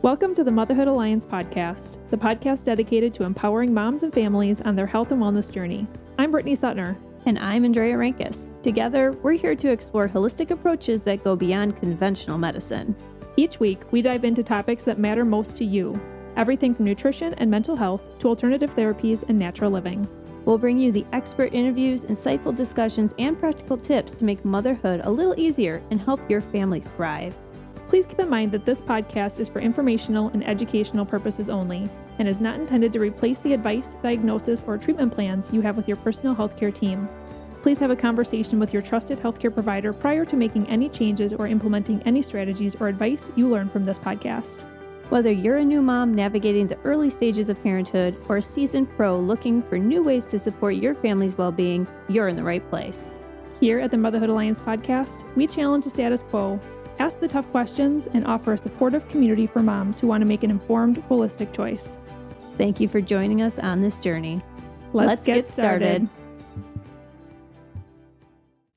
Welcome to the Motherhood Alliance podcast, the podcast dedicated to empowering moms and families on their health and wellness journey. I'm Brittany Suttner. And I'm Andrea Rankus. Together, we're here to explore holistic approaches that go beyond conventional medicine. Each week, we dive into topics that matter most to you, everything from nutrition and mental health to alternative therapies and natural living. We'll bring you the expert interviews, insightful discussions, and practical tips to make motherhood a little easier and help your family thrive. Please keep in mind that this podcast is for informational and educational purposes only and is not intended to replace the advice, diagnosis, or treatment plans you have with your personal healthcare team. Please have a conversation with your trusted healthcare provider prior to making any changes or implementing any strategies or advice you learn from this podcast. Whether you're a new mom navigating the early stages of parenthood or a seasoned pro looking for new ways to support your family's well-being, you're in the right place. Here at the Motherhood Alliance podcast, we challenge the status quo, ask the tough questions, and offer a supportive community for moms who want to make an informed, holistic choice. Thank you for joining us on this journey. Let's get started.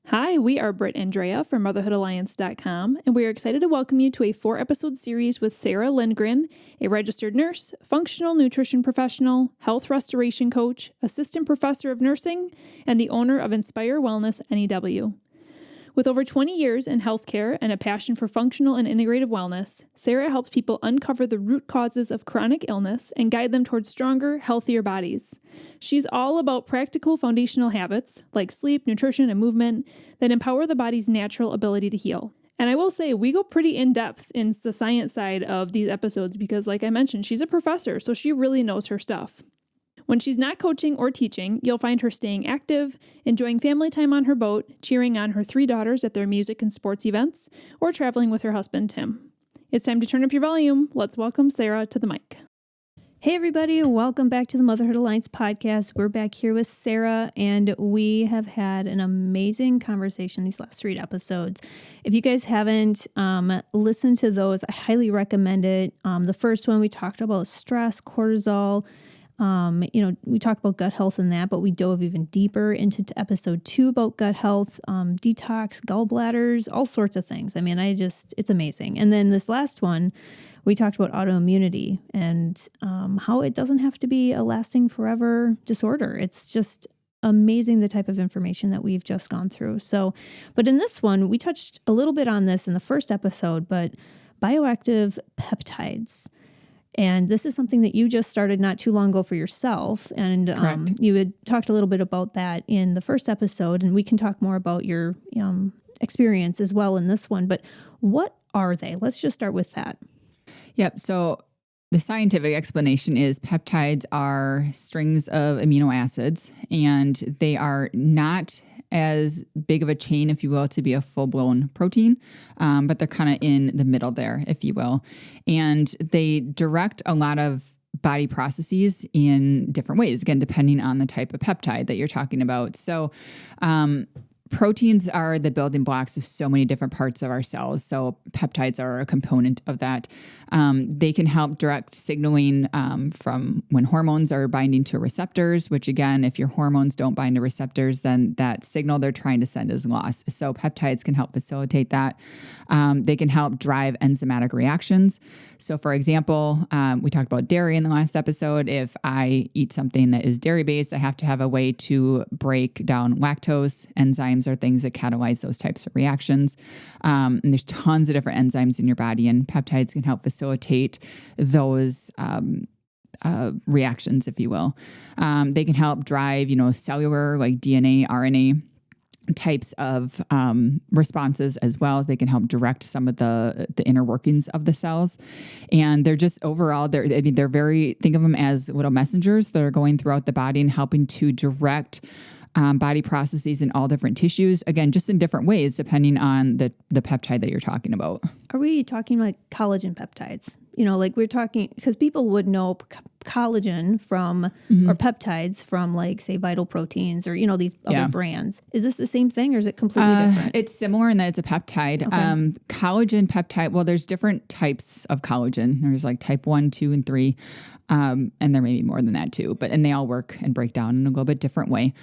Hi, we are Britt and Andrea from motherhoodalliance.com, and we are excited to welcome you to a 4-episode series with Sara Lindgren, a registered nurse, functional nutrition professional, health restoration coach, assistant professor of nursing, and the owner of Inspire Wellness NEW. With over 20 years in healthcare and a passion for functional and integrative wellness, Sara helps people uncover the root causes of chronic illness and guide them towards stronger, healthier bodies. She's all about practical foundational habits like sleep, nutrition, and movement that empower the body's natural ability to heal. And I will say, we go pretty in-depth in the science side of these episodes because, like I mentioned, she's a professor, so she really knows her stuff. When she's not coaching or teaching, you'll find her staying active, enjoying family time on her boat, cheering on her 3 daughters at their music and sports events, or traveling with her husband, Tim. It's time to turn up your volume. Let's welcome Sara to the mic. Hey everybody, welcome back to the Motherhood Alliance podcast. We're back here with Sara, and we have had an amazing conversation these last 3 episodes. If you guys haven't listened to those, I highly recommend it. The first one, we talked about stress, cortisol. We talked about gut health and that, but we dove even deeper into episode 2 about gut health, detox, gallbladders, all sorts of things. I mean, it's amazing. And then this last one, we talked about autoimmunity and how it doesn't have to be a lasting forever disorder. It's just amazing the type of information that we've just gone through. So, but in this one, we touched a little bit on this in the first episode, but bioactive peptides. And this is something that you just started not too long ago for yourself. And you had talked a little bit about that in the first episode, and we can talk more about your experience as well in this one. But what are they? Let's just start with that. Yep. So the scientific explanation is peptides are strings of amino acids, and they are not as big of a chain, if you will, to be a full-blown protein, but they're kind of in the middle there, if you will. And they direct a lot of body processes in different ways, again, depending on the type of peptide that you're talking about. So proteins are the building blocks of so many different parts of our cells. So peptides are a component of that. They can help direct signaling from when hormones are binding to receptors, which again, if your hormones don't bind to receptors, then that signal they're trying to send is lost. So peptides can help facilitate that. They can help drive enzymatic reactions. So for example, we talked about dairy in the last episode. If I eat something that is dairy-based, I have to have a way to break down lactose. Enzymes are things that catalyze those types of reactions. And there's tons of different enzymes in your body, and peptides can help facilitate those reactions, if you will. They can help drive, cellular, like DNA, RNA types of responses as well. They can help direct some of the inner workings of the cells. And they're just overall, they're very, think of them as little messengers that are going throughout the body and helping to direct body processes in all different tissues, again, just in different ways, depending on the peptide that you're talking about. Are we talking like collagen peptides? Like we're talking, because people would know collagen from or peptides from like say Vital Proteins or these other brands. Is this the same thing or is it completely different? It's similar in that it's a peptide. Okay. Collagen peptide, well, there's different types of collagen. There's like type 1, 2, and 3. And there may be more than that too, and they all work and break down in a little bit different way.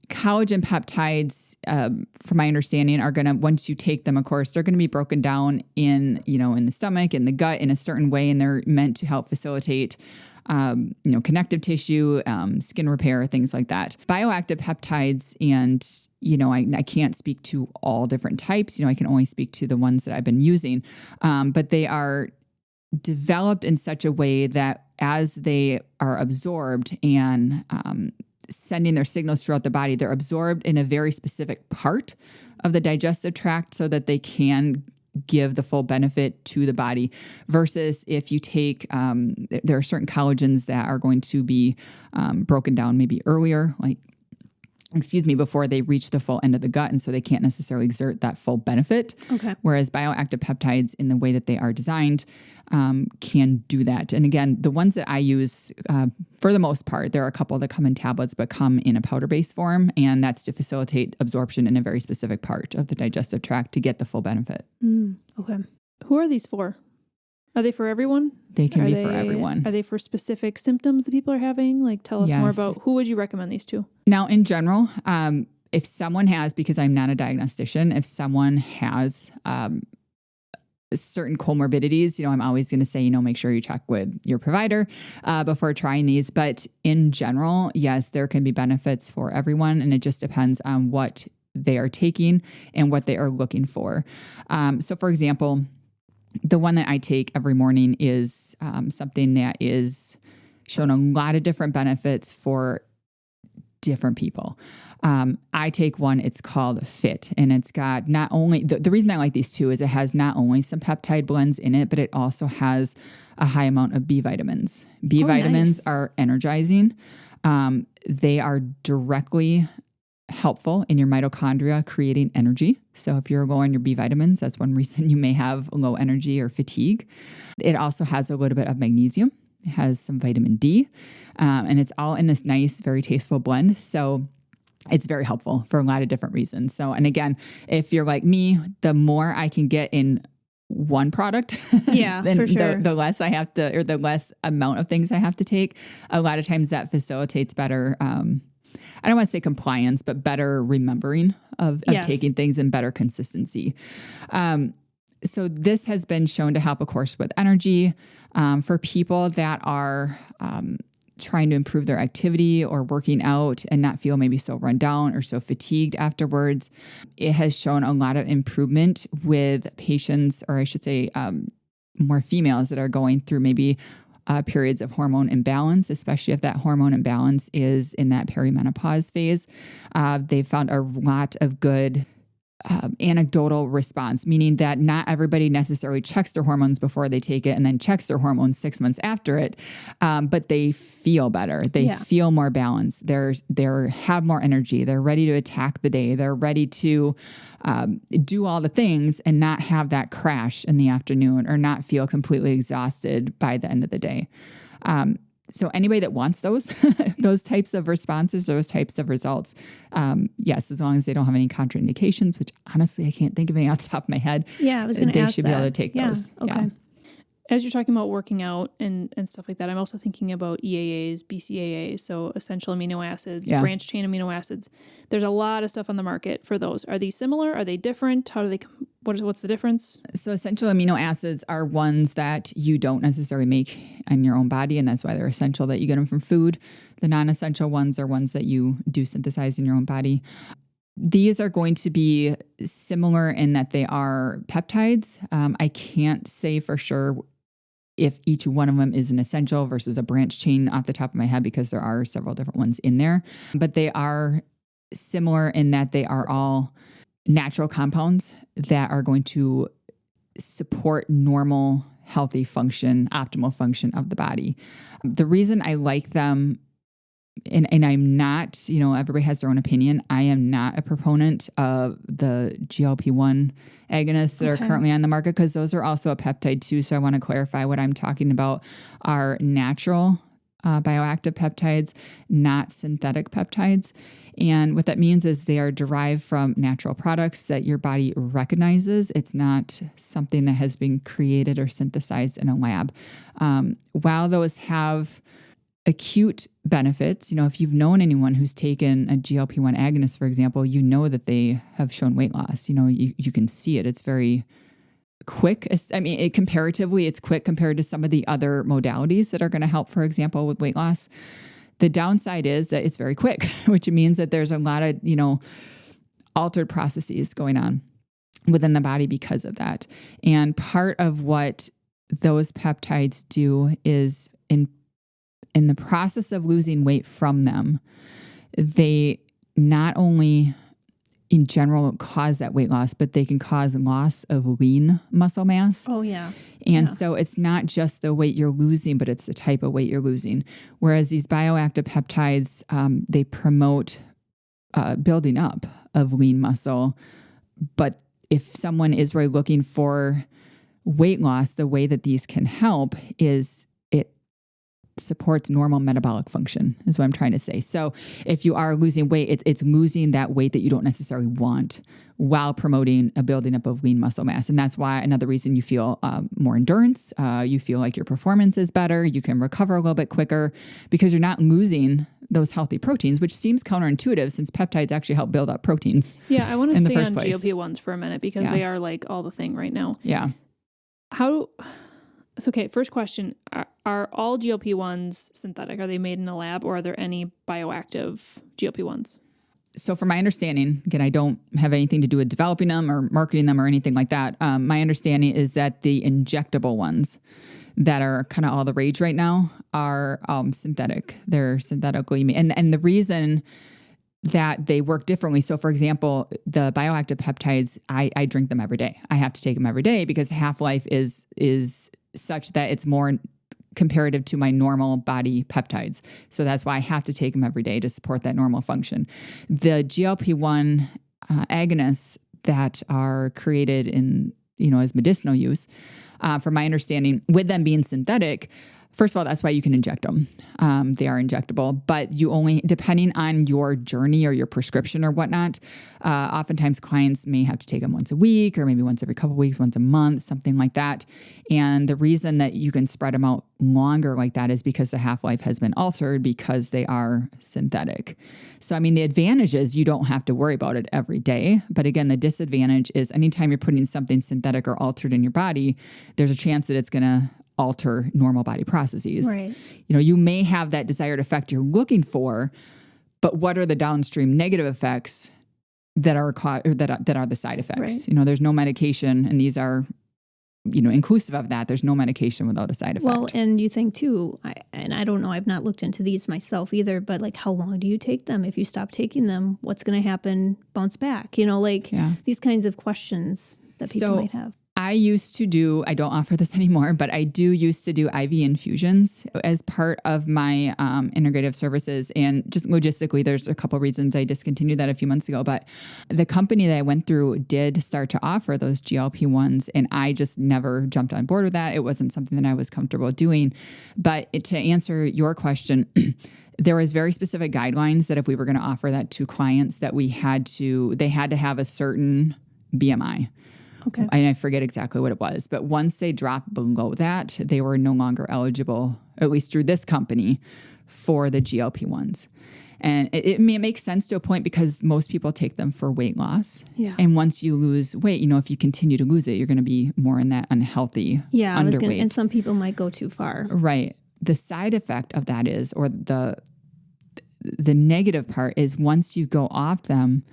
Collagen peptides, from my understanding, are going to, once you take them, of course, they're going to be broken down in the stomach, in the gut in a certain way, and they're meant to help facilitate connective tissue, skin repair, things like that. Bioactive peptides, and I can't speak to all different types. I can only speak to the ones that I've been using, but they are developed in such a way that as they are absorbed and sending their signals throughout the body, they're absorbed in a very specific part of the digestive tract so that they can give the full benefit to the body versus if you take, there are certain collagens that are going to be broken down maybe earlier, before they reach the full end of the gut. And so they can't necessarily exert that full benefit. Okay. Whereas bioactive peptides in the way that they are designed can do that. And again, the ones that I use, for the most part, there are a couple that come in tablets, but come in a powder-based form. And that's to facilitate absorption in a very specific part of the digestive tract to get the full benefit. Okay. Who are these for? Are they for everyone? They can be for everyone. Are they for specific symptoms that people are having? Tell us more about who would you recommend these to? Now, in general, if someone has, because I'm not a diagnostician, if someone has certain comorbidities, I'm always going to say, make sure you check with your provider before trying these. But in general, yes, there can be benefits for everyone. And it just depends on what they are taking and what they are looking for. So for example, the one that I take every morning is something that is shown a lot of different benefits for different people. I take one, it's called Fit, and it's got not only, the reason I like these two is it has not only some peptide blends in it, but it also has a high amount of B vitamins. B vitamins are energizing. They are directly helpful in your mitochondria creating energy. So if you're low on your B vitamins, that's one reason you may have low energy or fatigue. It also has a little bit of magnesium. It has some vitamin D, and it's all in this nice, very tasteful blend. So it's very helpful for a lot of different reasons. So, and again, if you're like me, the more I can get in one product, then for sure. the less I have to, or the less amount of things I have to take. A lot of times that facilitates better, I don't want to say compliance, but better remembering of taking things and better consistency. So this has been shown to help, of course, with energy for people that are trying to improve their activity or working out and not feel maybe so run down or so fatigued afterwards. It has shown a lot of improvement with patients, or I should say more females that are going through maybe periods of hormone imbalance, especially if that hormone imbalance is in that perimenopause phase. They've found a lot of good anecdotal response, meaning that not everybody necessarily checks their hormones before they take it and then checks their hormones 6 months after it. But they feel better. They feel more balanced. They have more energy. They're ready to attack the day. They're ready to do all the things and not have that crash in the afternoon or not feel completely exhausted by the end of the day. So anybody that wants those, those types of responses, those types of results, yes, as long as they don't have any contraindications, which honestly, I can't think of any off the top of my head. Yeah, I was going to ask they should be able to take those. Okay. Yeah. As you're talking about working out and stuff like that, I'm also thinking about EAAs, BCAAs, so essential amino acids, branched chain amino acids. There's a lot of stuff on the market for those. Are these similar? Are they different? How do they? What's the difference? So essential amino acids are ones that you don't necessarily make in your own body, and that's why they're essential that you get them from food. The non-essential ones are ones that you do synthesize in your own body. These are going to be similar in that they are peptides. I can't say for sure if each one of them is an essential versus a branch chain off the top of my head, because there are several different ones in there, but they are similar in that they are all natural compounds that are going to support normal, healthy function, optimal function of the body. The reason I like them and I'm not, everybody has their own opinion. I am not a proponent of the GLP-1 agonists that are currently on the market, because those are also a peptide too. So I want to clarify what I'm talking about are natural bioactive peptides, not synthetic peptides. And what that means is they are derived from natural products that your body recognizes. It's not something that has been created or synthesized in a lab. While those have acute benefits, if you've known anyone who's taken a GLP-1 agonist, for example, that they have shown weight loss. You can see it. It's very quick. Comparatively, it's quick compared to some of the other modalities that are going to help, for example, with weight loss. The downside is that it's very quick, which means that there's a lot of, altered processes going on within the body because of that. And part of what those peptides do is in the process of losing weight from them, they not only in general cause that weight loss, but they can cause loss of lean muscle mass. Oh, yeah. And so it's not just the weight you're losing, but it's the type of weight you're losing. Whereas these bioactive peptides, they promote building up of lean muscle. But if someone is really looking for weight loss, the way that these can help is supports normal metabolic function, is what I'm trying to say. So if you are losing weight, it's losing that weight that you don't necessarily want while promoting a building up of lean muscle mass. And that's why another reason you feel more endurance, you feel like your performance is better, you can recover a little bit quicker because you're not losing those healthy proteins, which seems counterintuitive since peptides actually help build up proteins. Yeah, I want to stay on GLP-1s for a minute because they are like all the thing right now. Yeah. So, okay, first question. Are all GLP-1s synthetic? Are they made in a lab, or are there any bioactive GLP-1s? So from my understanding, again, I don't have anything to do with developing them or marketing them or anything like that. My understanding is that the injectable ones that are kind of all the rage right now are synthetic. They're synthetically made. And the reason that they work differently. So for example, the bioactive peptides, I drink them every day. I have to take them every day because half-life is such that it's more comparative to my normal body peptides. So that's why I have to take them every day to support that normal function. The GLP-1 agonists that are created in, as medicinal use, from my understanding, with them being synthetic, first of all, that's why you can inject them. They are injectable, but you only, depending on your journey or your prescription or whatnot, oftentimes clients may have to take them once a week or maybe once every couple of weeks, once a month, something like that. And the reason that you can spread them out longer like that is because the half-life has been altered because they are synthetic. So, the advantage is you don't have to worry about it every day. But again, the disadvantage is anytime you're putting something synthetic or altered in your body, there's a chance that it's going to alter normal body processes. Right. You may have that desired effect you're looking for, but what are the downstream negative effects that are that are the side effects? Right. There's no medication, and these are, inclusive of that. There's no medication without a side effect. Well, and you think too, I don't know, I've not looked into these myself either, but like how long do you take them? If you stop taking them, what's going to happen? Bounce back, these kinds of questions that people might have. I don't offer this anymore, but I used to do IV infusions as part of my integrative services. And just logistically, there's a couple of reasons I discontinued that a few months ago. But the company that I went through did start to offer those GLP-1s, and I just never jumped on board with that. It wasn't something that I was comfortable doing. But to answer your question, there was very specific guidelines that if we were going to offer that to clients, that they had to have a certain BMI. Okay. And I forget exactly what it was, but once they dropped below that, they were no longer eligible, at least through this company, for the GLP-1s. And it makes sense to a point because most people take them for weight loss. Yeah. And once you lose weight, if you continue to lose it, you're going to be more in that unhealthy underweight. And some people might go too far. Right. The side effect of that is, or the negative part is, once you go off them,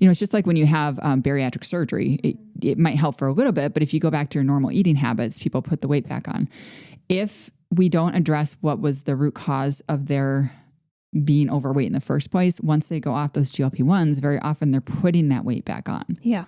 it's just like when you have bariatric surgery, it might help for a little bit, but if you go back to your normal eating habits, people put the weight back on. If we don't address what was the root cause of their being overweight in the first place, once they go off those GLP-1s, very often they're putting that weight back on. Yeah.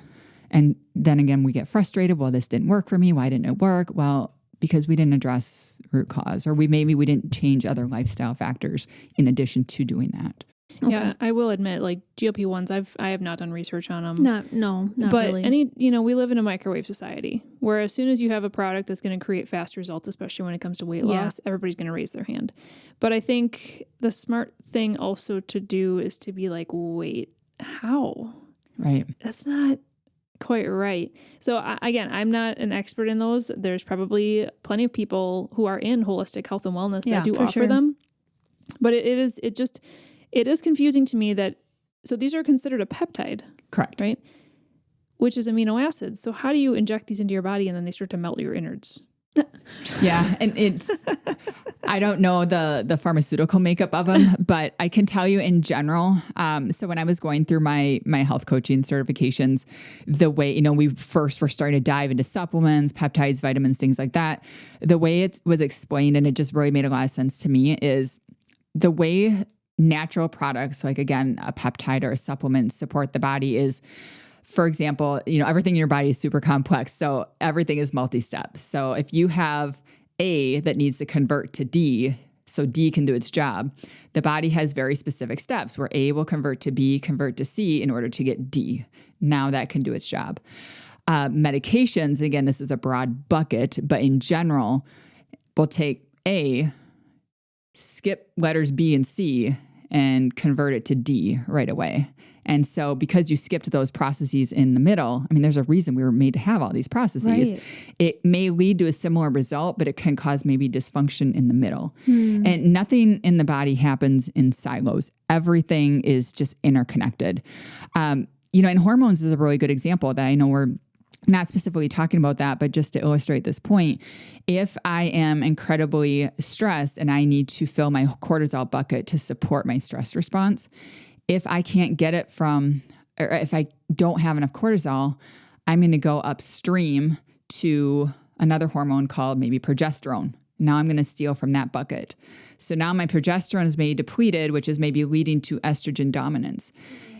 And then again, we get frustrated. Well, this didn't work for me. Why didn't it work? Well, because we didn't address root cause, or we didn't change other lifestyle factors in addition to doing that. Okay. Yeah, I will admit, like GLP-1s, I have not done research on them. Not but really. We live in a microwave society where as soon as you have a product that's going to create fast results, especially when it comes to weight loss, everybody's going to raise their hand. But I think the smart thing also to do is to be like, wait, how? Right. That's not quite right. So again, I'm not an expert in those. There's probably plenty of people who are in holistic health and wellness that do offer them. But it is confusing to me that, so these are considered a peptide. Correct. Right? Which is amino acids. So how do you inject these into your body and then they start to melt your innards? Yeah. And I don't know the pharmaceutical makeup of them, but I can tell you in general. So when I was going through my health coaching certifications, the way, we first were starting to dive into supplements, peptides, vitamins, things like that. The way it was explained, and it just really made a lot of sense to me, is the way natural products, like again, a peptide or a supplement, support the body is, for example, everything in your body is super complex. So everything is multi-step. So if you have A that needs to convert to D, so D can do its job, the body has very specific steps where A will convert to B, convert to C in order to get D. Now that can do its job. Medications, again, this is a broad bucket, but in general, we'll take A, skip letters B and C, and convert it to D right away. And so because you skipped those processes in the middle, there's a reason we were made to have all these processes. Right. It may lead to a similar result, but it can cause maybe dysfunction in the middle. And nothing in the body happens in silos. Everything is just interconnected. And hormones is a really good example that I know we're not specifically talking about that, but just to illustrate this point, if I am incredibly stressed and I need to fill my cortisol bucket to support my stress response, if I can't get it or if I don't have enough cortisol, I'm going to go upstream to another hormone called maybe progesterone. Now I'm going to steal from that bucket. So now my progesterone is maybe depleted, which is maybe leading to estrogen dominance.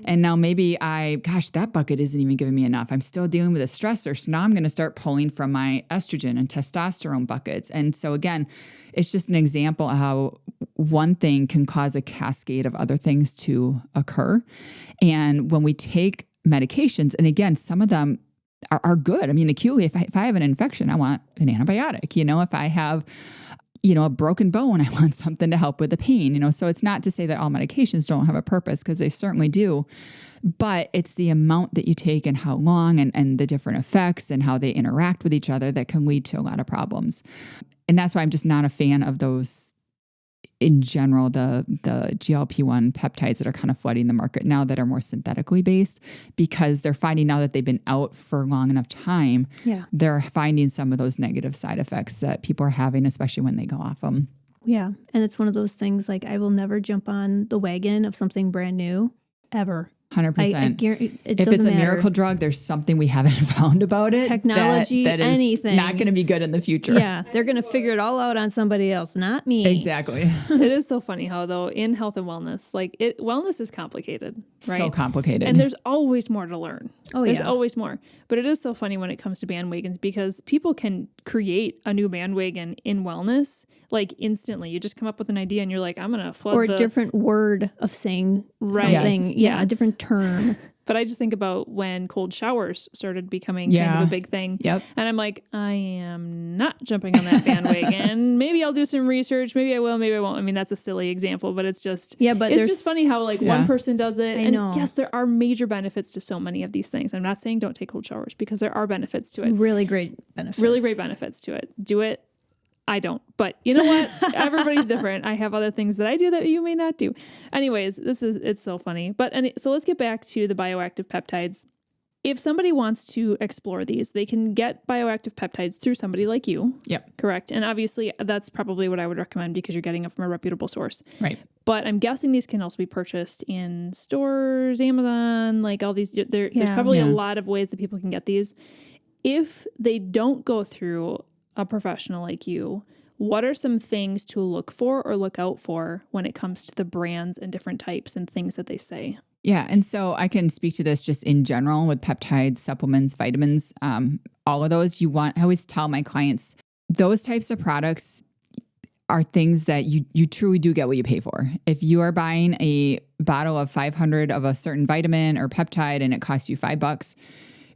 And now maybe that bucket isn't even giving me enough. I'm still dealing with a stressor. So now I'm going to start pulling from my estrogen and testosterone buckets. And so again, it's just an example of how one thing can cause a cascade of other things to occur. And when we take medications, and again, some of them are good. Acutely, if I have an infection, I want an antibiotic. If I have a broken bone, I want something to help with the pain, so it's not to say that all medications don't have a purpose, because they certainly do, but it's the amount that you take and how long and the different effects and how they interact with each other that can lead to a lot of problems. And that's why I'm just not a fan of those in general, the GLP-1 peptides that are kind of flooding the market now that are more synthetically based, because they're finding now that they've been out for long enough time, they're finding some of those negative side effects that people are having, especially when they go off them. Yeah. And it's one of those things like I will never jump on the wagon of something brand new ever. 100%. I guarantee if it's a miracle drug, there's something we haven't found about it. Technology, that is anything. Not going to be good in the future. Yeah, they're going to figure it all out on somebody else, not me. Exactly. It is so funny how, though, in health and wellness, wellness is complicated, right? So complicated. And there's always more to learn. There's yeah. always more. But it is so funny when it comes to bandwagons, because people can create a new bandwagon in wellness instantly. You just come up with an idea and you're like, I'm going to flood a different word of saying something. Yes. Yeah, a different term. But I just think about when cold showers started becoming kind of a big thing. Yep. And I'm like, I am not jumping on that bandwagon. Maybe I'll do some research. Maybe I will. Maybe I won't. That's a silly example, but it's just, it's just funny how one person does it. I know. Yes, there are major benefits to so many of these things. I'm not saying don't take cold showers, because there are benefits to it. Really great benefits. Really great benefits to it. Do it. I don't, but you know what? Everybody's different. I have other things that I do that you may not do. Anyways, it's so funny. But so let's get back to the bioactive peptides. If somebody wants to explore these, they can get bioactive peptides through somebody like you. Yep. Correct. And obviously that's probably what I would recommend, because you're getting it from a reputable source. Right. But I'm guessing these can also be purchased in stores, Amazon, all these. There's probably a lot of ways that people can get these. If they don't go through a professional like you, what are some things to look for or look out for when it comes to the brands and different types and things that they say? Yeah. And so I can speak to this just in general with peptides, supplements, vitamins, all of those I always tell my clients, those types of products are things that you truly do get what you pay for. If you are buying a bottle of 500 of a certain vitamin or peptide and it costs you $5,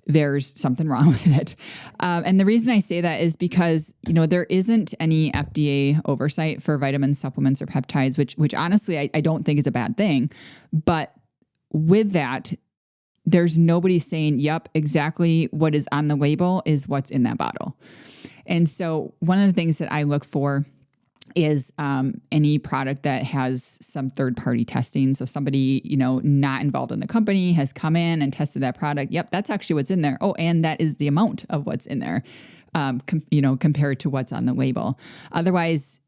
there's something wrong with it. And the reason I say that is because, there isn't any FDA oversight for vitamin supplements or peptides, which honestly, I don't think is a bad thing. But with that, there's nobody saying, yep, exactly what is on the label is what's in that bottle. And so one of the things that I look for is any product that has some third-party testing. So somebody, not involved in the company has come in and tested that product. Yep, that's actually what's in there. Oh, and that is the amount of what's in there, compared to what's on the label. Otherwise,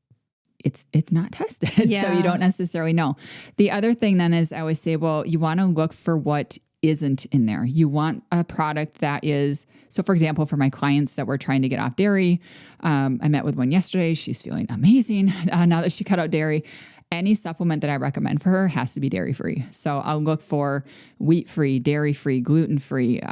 it's not tested. Yeah. So you don't necessarily know. The other thing then is I always say, well, you want to look for what isn't in there. You want a product that is, so for example, for my clients that were trying to get off dairy, I met with one yesterday. She's feeling amazing now that she cut out dairy. Any supplement that I recommend for her has to be dairy-free. So I'll look for wheat-free, dairy-free, gluten-free,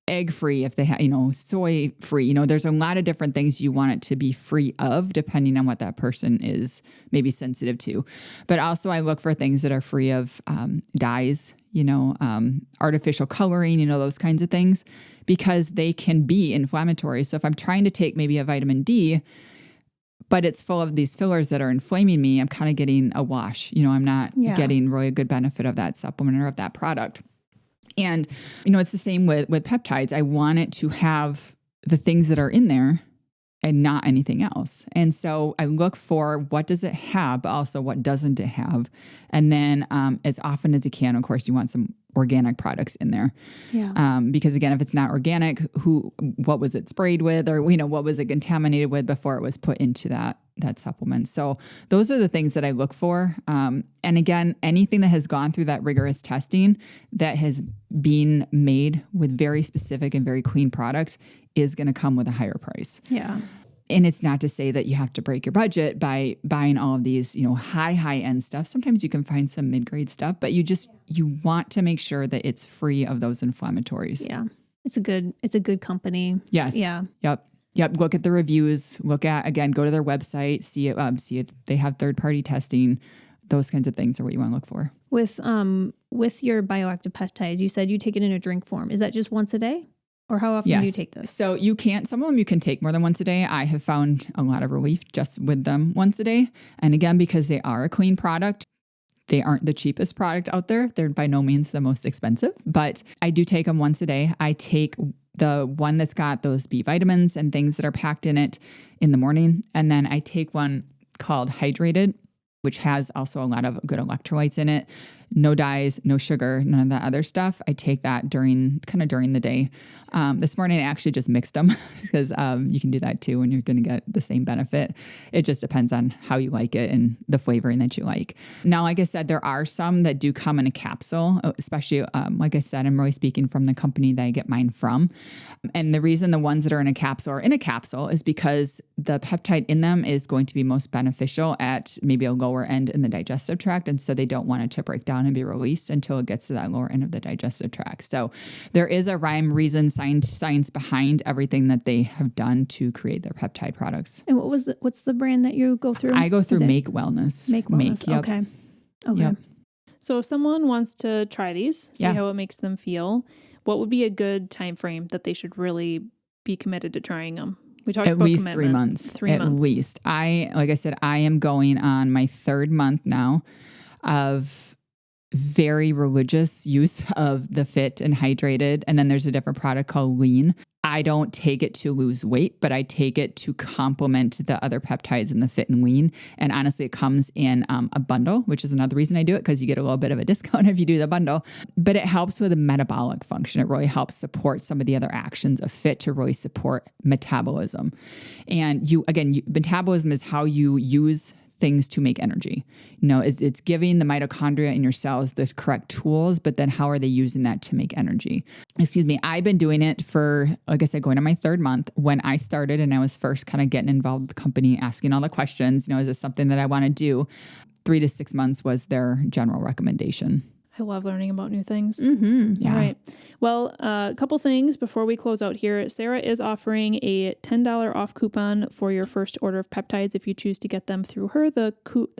egg-free, if they have, soy-free. There's a lot of different things you want it to be free of, depending on what that person is maybe sensitive to. But also I look for things that are free of dyes, artificial coloring, those kinds of things, because they can be inflammatory. So if I'm trying to take maybe a vitamin D, but it's full of these fillers that are inflaming me, I'm kind of getting a wash. I'm not getting really a good benefit of that supplement or of that product. And, it's the same with peptides. I want it to have the things that are in there and not anything else. And so I look for what does it have, but also what doesn't it have. And then as often as you can, of course, you want some organic products in there. Yeah. Because again, if it's not organic, what was it sprayed with, or, what was it contaminated with before it was put into that supplement. So those are the things that I look for. And again, anything that has gone through that rigorous testing that has been made with very specific and very clean products is going to come with a higher price. Yeah. And it's not to say that you have to break your budget by buying all of these, high end stuff. Sometimes you can find some mid-grade stuff, but you want to make sure that it's free of those inflammatories. Yeah. It's a good company. Yes. Yeah. Yep. Look at the reviews. Go to their website, see if they have third-party testing. Those kinds of things are what you want to look for. With your bioactive peptides, you said you take it in a drink form. Is that just once a day? Or how often do you take this? So some of them you can take more than once a day. I have found a lot of relief just with them once a day. And again, because they are a clean product, they aren't the cheapest product out there. They're by no means the most expensive, but I do take them once a day. I take the one that's got those B vitamins and things that are packed in it in the morning. And then I take one called Hydrated, which has also a lot of good electrolytes in it. No dyes, no sugar, none of that other stuff. I take that during the day. This morning I actually just mixed them because you can do that too and you're going to get the same benefit. It just depends on how you like it and the flavoring that you like. Now, like I said, there are some that do come in a capsule, especially, like I said, I'm really speaking from the company that I get mine from. And the reason the ones that are in a capsule is because the peptide in them is going to be most beneficial at maybe a lower end in the digestive tract. And so they don't want it to break down and be released until it gets to that lower end of the digestive tract. So there is a rhyme, reason, science behind everything that they have done to create their peptide products. And what's the brand that you go through? I go through Make Wellness. Make Wellness. Yep. Okay. Yep. So if someone wants to try these, see how it makes them feel, what would be a good time frame that they should really be committed to trying them? We talked about least 3 months. 3 months. At least. Like I said, I am going on my 3rd month now of very religious use of the Fit and Hydrated. And then there's a different product called Lean. I don't take it to lose weight, but I take it to complement the other peptides in the Fit and Lean. And honestly, it comes in a bundle, which is another reason I do it, because you get a little bit of a discount if you do the bundle. But it helps with the metabolic function. It really helps support some of the other actions of Fit to really support metabolism. And metabolism is how you use things to make energy. It's giving the mitochondria in your cells the correct tools, but then how are they using that to make energy? I've been doing it for, like I said, going on my 3rd month. When I started and I was first kind of getting involved with the company, asking all the questions, is this something that I want to do? 3 to 6 months was their general recommendation. I love learning about new things. Yeah. All right. Well, a couple things before we close out here. Sara is offering a $10 off coupon for your first order of peptides if you choose to get them through her. The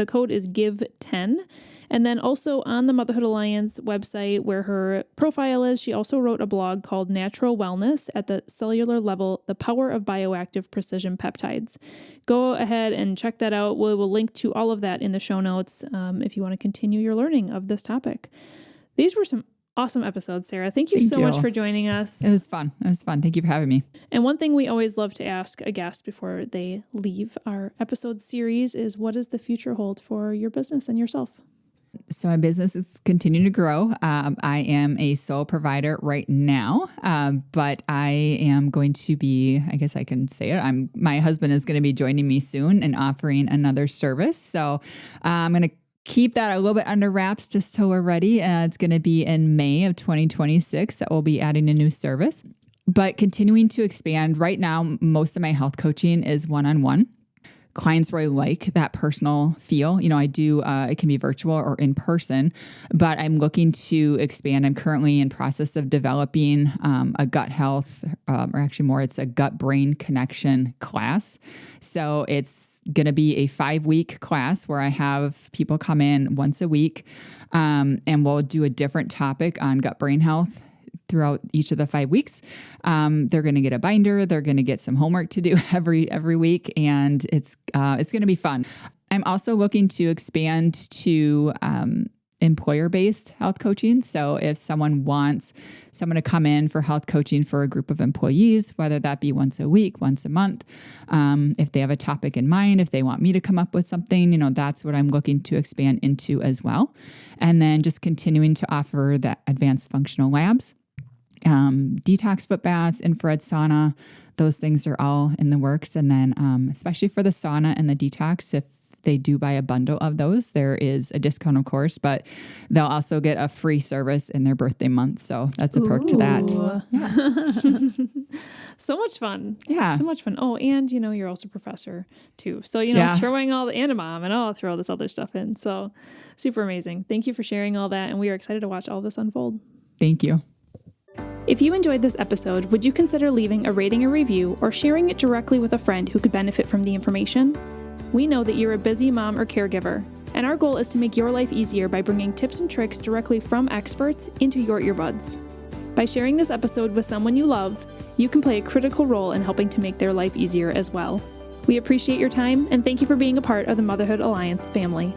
code is GIVE10. And then also on the Motherhood Alliance website where her profile is, she also wrote a blog called Natural Wellness at the Cellular Level, the Power of Bioactive Precision Peptides. Go ahead and check that out. We will link to all of that in the show notes if you want to continue your learning of this topic. These were some awesome episodes, Sara. Thank you so much for joining us. It was fun. Thank you for having me. And one thing we always love to ask a guest before they leave our episode series is, what does the future hold for your business and yourself? So my business is continuing to grow. I am a sole provider right now, but I am going to be, I guess I can say it, my husband is going to be joining me soon and offering another service. So I'm going to keep that a little bit under wraps just till we're ready. It's going to be in May of 2026 that we'll be adding a new service, but continuing to expand. Right now, most of my health coaching is one-on-one. Clients really like that personal feel. I do, it can be virtual or in person, but I'm looking to expand. I'm currently in process of developing a gut health, or actually more, it's a gut-brain connection class. So it's going to be a 5-week class where I have people come in once a week, and we'll do a different topic on gut-brain health throughout each of the 5 weeks. They're going to get a binder. They're going to get some homework to do every week, and it's going to be fun. I'm also looking to expand to employer-based health coaching. So if someone wants someone to come in for health coaching for a group of employees, whether that be once a week, once a month, if they have a topic in mind, if they want me to come up with something, that's what I'm looking to expand into as well. And then just continuing to offer the advanced functional labs. Detox foot baths, infrared sauna, those things are all in the works. And then especially for the sauna and the detox, if they do buy a bundle of those, there is a discount, of course, but they'll also get a free service in their birthday month. So that's a perk to that. Yeah. So much fun. Yeah. So much fun. Oh, and you're also a professor too. So, throwing all the, and a mom, and I'll throw this other stuff in. So super amazing. Thank you for sharing all that. And we are excited to watch all this unfold. Thank you. If you enjoyed this episode, would you consider leaving a rating or review or sharing it directly with a friend who could benefit from the information? We know that you're a busy mom or caregiver, and our goal is to make your life easier by bringing tips and tricks directly from experts into your earbuds. By sharing this episode with someone you love, you can play a critical role in helping to make their life easier as well. We appreciate your time, and thank you for being a part of the Motherhood Alliance family.